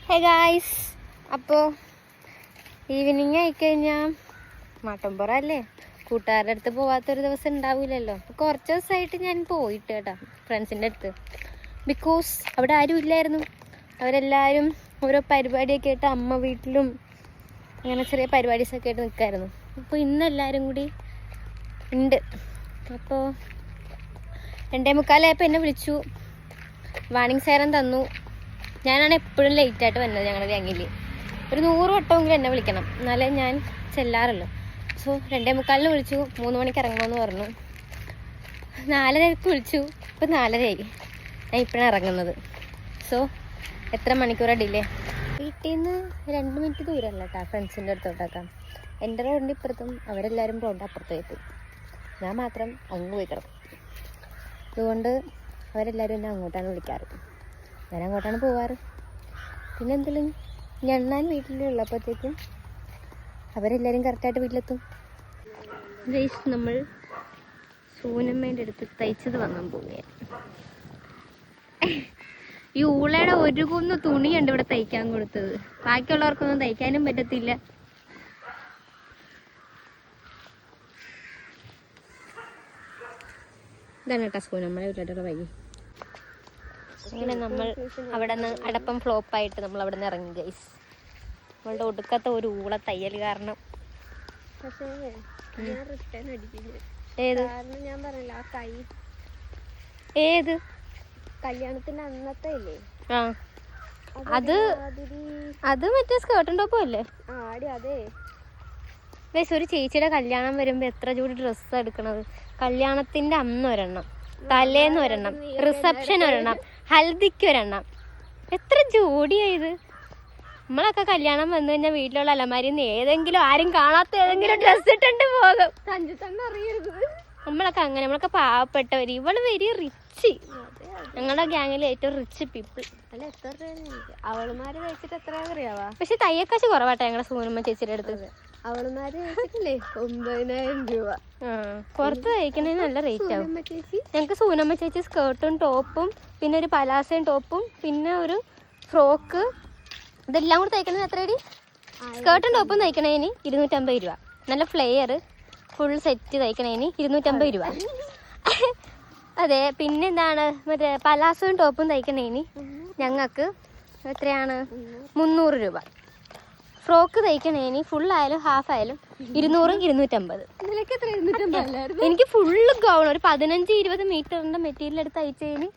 Hey guys, അപ്പോൾ evening ആയിക്കഴിഞ്ഞാൽ മാട്ടമ്പുറ അല്ലേ, കൂട്ടുകാരുടെ അടുത്ത് പോകാത്തൊരു ദിവസം ഉണ്ടാവില്ലല്ലോ. അപ്പോൾ കുറച്ച് ദിവസമായിട്ട് ഞാൻ പോയിട്ട് കേട്ടോ ഫ്രണ്ട്സിൻ്റെ അടുത്ത്. ബിക്കോസ് അവിടെ ആരും ഇല്ലായിരുന്നു. അവരെല്ലാവരും ഓരോ പരിപാടിയൊക്കെ ആയിട്ട് അമ്മ വീട്ടിലും അങ്ങനെ ചെറിയ പരിപാടീസൊക്കെ ആയിട്ട് നിൽക്കായിരുന്നു. അപ്പോൾ ഇന്ന് എല്ലാവരും കൂടി ഉണ്ട്. അപ്പോൾ 2:45 എന്നെ വിളിച്ചു, വാണിംഗ് സൈറൻ തന്നു. ഞാനാണ് എപ്പോഴും ലേറ്റായിട്ട് വന്നത്. ഞങ്ങളുടെ ഗ്യാങ്ങിൽ ഒരു 100 വട്ടമെങ്കിലും എന്നെ വിളിക്കണം, എന്നാലേ ഞാൻ ചെല്ലാറുള്ളൂ. സോ 2:45 വിളിച്ചു, 3 മണിക്ക് ഇറങ്ങണമെന്ന് പറഞ്ഞു. 4:30 വിളിച്ചു, ഇപ്പം 4:30 ഞാൻ ഇപ്പോഴാണ് ഇറങ്ങുന്നത്. സോ എത്ര മണിക്കൂറാണ് ഡിലേ. വീട്ടിൽ നിന്ന് 2 മിനിറ്റ് ദൂരമല്ല കേട്ടോ ഫ്രണ്ട്സിൻ്റെ അടുത്തോട്ടാക്കാം. എൻ്റെ റോഡിൻ്റെ ഇപ്പുറത്തും അവരെല്ലാവരും റോഡിൻ്റെ അപ്പുറത്തേക്ക് പോയി. ഞാൻ മാത്രം അങ്ങ് പോയി കിടക്കും. അതുകൊണ്ട് അവരെല്ലാവരും എന്നെ അങ്ങോട്ടാണ് വിളിക്കാറ്, ഞാൻ അങ്ങോട്ടാണ് പോവാറ്. പിന്നെ എന്തെങ്കിലും ഞാൻ വീട്ടിലുള്ളപ്പോഴത്തേക്കും അവരെല്ലാവരും കറക്റ്റായിട്ട് വീട്ടിലെത്തും. ഗയ്സ്, നമ്മൾ സൂനമ്മേൻ്റെ അടുത്ത് തയ്ച്ചത് വാങ്ങാൻ പോവുകയാണ്. ഈ ഊളയുടെ ഒരു കുന്ന് തുണിയുണ്ട് ഇവിടെ തയ്ക്കാൻ കൊടുത്തത്, ബാക്കിയുള്ളവർക്കൊന്നും തയ്ക്കാനും പറ്റത്തില്ല. ഇതാണ് കേട്ടോ സൂനമ്മയുടെ വീട്ടിലോട്ടുള്ള വഴി. അങ്ങനെ നമ്മൾ അവിടെ നിന്ന് അടപ്പം ഫ്ലോപ്പായിട്ട് നമ്മൾ അവിടെ നിന്ന് ഇറങ്ങി ഗൈസ്. നമ്മളുടെ ഒടുക്കത്തെ ഒരു ഊള തയ്യൽ കാരണം. ഏത് ഞാൻ പറഞ്ഞില്ല, ആ കൈ ഏത് കല്യാണത്തിന്റെ അന്നത്തെ ഇല്ലേ, ആ അത് മറ്റേ സ്കേർട്ടും ടോപ്പും അല്ലേ? ആടി അതെ. ഗൈസ്, ഒരു ചേച്ചിയുടെ കല്യാണം വരുമ്പോ എത്ര ജോഡി ഡ്രസ്സ് എടുക്കണത്. കല്യാണത്തിന്റെ അന്ന് ഒരെണ്ണം, തലേന്ന് ഒരെണ്ണം, റിസപ്ഷൻ ഒരെണ്ണം, ഹൽദിക്ക് ഒരെണ്ണം. എത്ര ജോഡിയായത്. നമ്മളൊക്കെ കല്യാണം വന്നു കഴിഞ്ഞാൽ വീട്ടിലുള്ള അലമാരിയിൽ നിന്ന് ഏതെങ്കിലും ആരും കാണാത്ത ഏതെങ്കിലും ഡ്രസ്സ് ഇട്ടുണ്ട് പോകും. അറിയരുത്. നമ്മളൊക്കെ അങ്ങനെ, നമ്മളൊക്കെ പാവപ്പെട്ടവര്. ഇവള് വെരി റിച്ച്, ഞങ്ങളുടെ ഗ്യാങ്ങിൽ ഏറ്റവും റിച്ച് പീപ്പിൾ. അല്ല, എത്ര അവളുമാര് കഴിച്ചിട്ട് എത്രയാണെന്ന് അറിയാവാ? പക്ഷെ തയ്യക്കാശ് കുറവാട്ടോ ഞങ്ങളുടെ സൂനമ്മ ചേച്ചിയുടെ അടുത്ത്. അവളുമാര് കഴിച്ചിട്ടില്ലേ 9,000 രൂപ. പുറത്ത് തയ്ക്കണേന് നല്ല റേറ്റ് ആവും. ഞങ്ങൾക്ക് സൂനമ്മ ചേച്ചി സ്കേർട്ടും ടോപ്പും പിന്നെ ഒരു പലാസയും ടോപ്പും പിന്നെ ഒരു ഫ്രോക്ക്, ഇതെല്ലാം കൂടി തയ്ക്കണേന് എത്രയടി? സ്കേർട്ടും ടോപ്പും തയ്ക്കണേന് 250 രൂപ. നല്ല ഫ്ലെയർ ഫുൾ സെറ്റ് തയ്ക്കണേന് 250 രൂപ. അതെ, പിന്നെ എന്താണ് മറ്റേ പലാസവും ടോപ്പും തയ്ക്കണേന് ഞങ്ങൾക്ക് എത്രയാണ്? 300 രൂപ. ഫ്രോക്ക് തയ്ക്കണേന് ഫുൾ ആയാലും ഹാഫ് ആയാലും 200, 250. എനിക്ക് ഫുള്ള് ഗൗൺ ഒരു 15-20 മീറ്ററിന്റെ മെറ്റീരിയൽ എടുത്ത് തയ്ച്ചതിന്